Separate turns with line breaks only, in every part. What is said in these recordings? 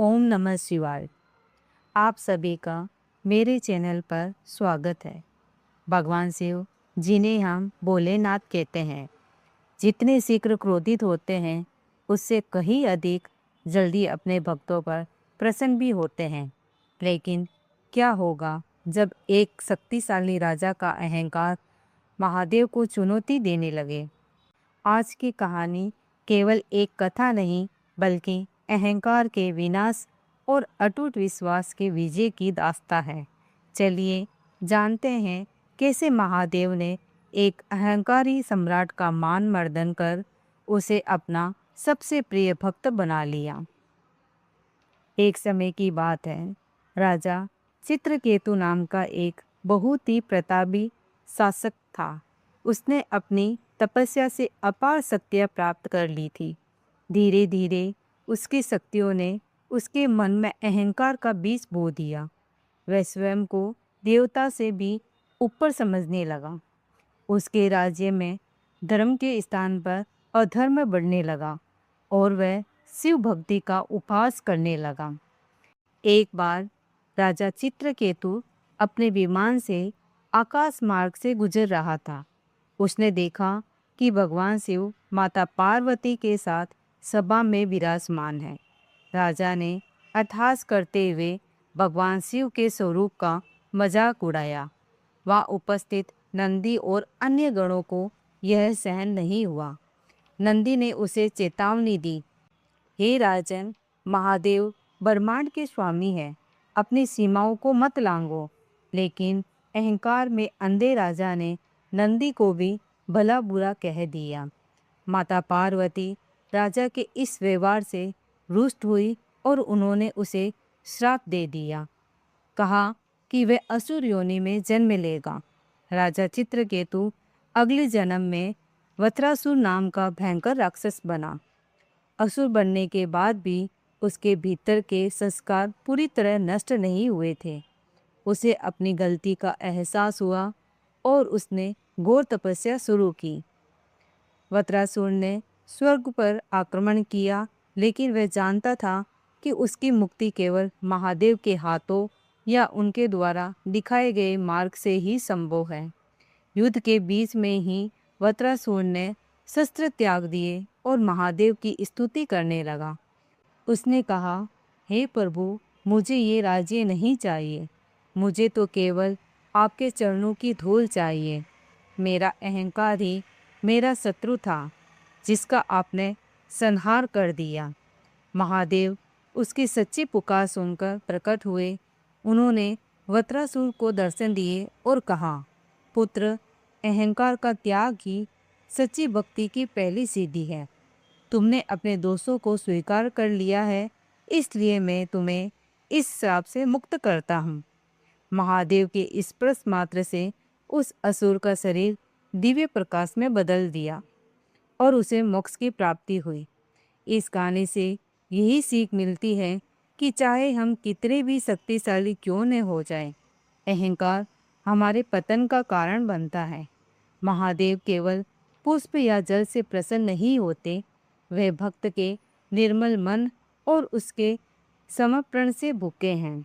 ओम नमः शिवाय। आप सभी का मेरे चैनल पर स्वागत है। भगवान शिव जिन्हें हम भोलेनाथ कहते हैं, जितने शीघ्र क्रोधित होते हैं उससे कहीं अधिक जल्दी अपने भक्तों पर प्रसन्न भी होते हैं। लेकिन क्या होगा जब एक शक्तिशाली राजा का अहंकार महादेव को चुनौती देने लगे? आज की कहानी केवल एक कथा नहीं, बल्कि अहंकार के विनाश और अटूट विश्वास के विजय की दास्तां है। चलिए जानते हैं कैसे महादेव ने एक अहंकारी सम्राट का मान मर्दन कर उसे अपना सबसे प्रिय भक्त बना लिया। एक समय की बात है, राजा चित्रकेतु नाम का एक बहुत ही प्रतापी शासक था। उसने अपनी तपस्या से अपार शक्तियाँ प्राप्त कर ली थी। धीरे धीरे उसकी शक्तियों ने उसके मन में अहंकार का बीज बो दिया। वह स्वयं को देवता से भी ऊपर समझने लगा। उसके राज्य में धर्म के स्थान पर अधर्म बढ़ने लगा और वह शिव भक्ति का उपहास करने लगा। एक बार राजा चित्रकेतु अपने विमान से आकाश मार्ग से गुजर रहा था। उसने देखा कि भगवान शिव माता पार्वती के साथ सभा में विराजमान है। राजा ने अट्टहास करते हुए भगवान शिव के स्वरूप का मजाक उड़ाया। वहाँ उपस्थित नंदी और अन्य गणों को यह सहन नहीं हुआ। नंदी ने उसे चेतावनी दी, हे राजन, महादेव ब्रह्मांड के स्वामी है, अपनी सीमाओं को मत लांघो। लेकिन अहंकार में अंधे राजा ने नंदी को भी भला बुरा कह दिया। माता पार्वती राजा के इस व्यवहार से रुष्ट हुई और उन्होंने उसे श्राप दे दिया। कहा कि वह असुर योनि में जन्म लेगा। राजा चित्रकेतु अगले जन्म में वत्रासुर नाम का भयंकर राक्षस बना। असुर बनने के बाद भी उसके भीतर के संस्कार पूरी तरह नष्ट नहीं हुए थे। उसे अपनी गलती का एहसास हुआ और उसने घोर तपस्या शुरू की। वत्रासुर ने स्वर्ग पर आक्रमण किया, लेकिन वह जानता था कि उसकी मुक्ति केवल महादेव के हाथों या उनके द्वारा दिखाए गए मार्ग से ही संभव है। युद्ध के बीच में ही वत्रासुर ने शस्त्र त्याग दिए और महादेव की स्तुति करने लगा। उसने कहा, हे प्रभु, मुझे ये राज्य नहीं चाहिए। मुझे तो केवल आपके चरणों की धूल चाहिए। मेरा अहंकार ही मेरा शत्रु था, जिसका आपने संहार कर दिया। महादेव उसकी सच्ची पुकार सुनकर प्रकट हुए। उन्होंने वत्रासुर को दर्शन दिए और कहा, पुत्र, अहंकार का त्याग ही सच्ची भक्ति की पहली सीढ़ी है। तुमने अपने दोषों को स्वीकार कर लिया है, इसलिए मैं तुम्हें इस श्राप से मुक्त करता हूँ। महादेव के स्पर्श मात्र से उस असुर का शरीर दिव्य प्रकाश में बदल दिया और उसे मोक्ष की प्राप्ति हुई। इस कहानी से यही सीख मिलती है कि चाहे हम कितने भी शक्तिशाली क्यों न हो जाए, अहंकार हमारे पतन का कारण बनता है। महादेव केवल पुष्प या जल से प्रसन्न नहीं होते, वह भक्त के निर्मल मन और उसके समर्पण से भूखे हैं।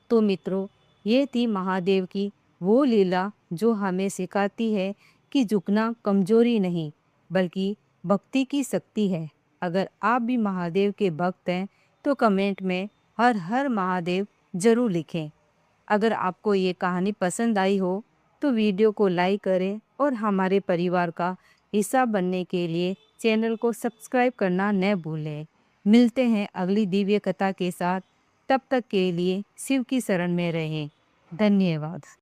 तो मित्रों, ये थी महादेव की वो लीला जो हमें सिखाती है कि झुकना कमजोरी नहीं, बल्कि भक्ति की शक्ति है। अगर आप भी महादेव के भक्त हैं तो कमेंट में हर हर महादेव जरूर लिखें। अगर आपको ये कहानी पसंद आई हो तो वीडियो को लाइक करें और हमारे परिवार का हिस्सा बनने के लिए चैनल को सब्सक्राइब करना न भूलें। मिलते हैं अगली दिव्य कथा के साथ। तब तक के लिए शिव की शरण में रहें। धन्यवाद।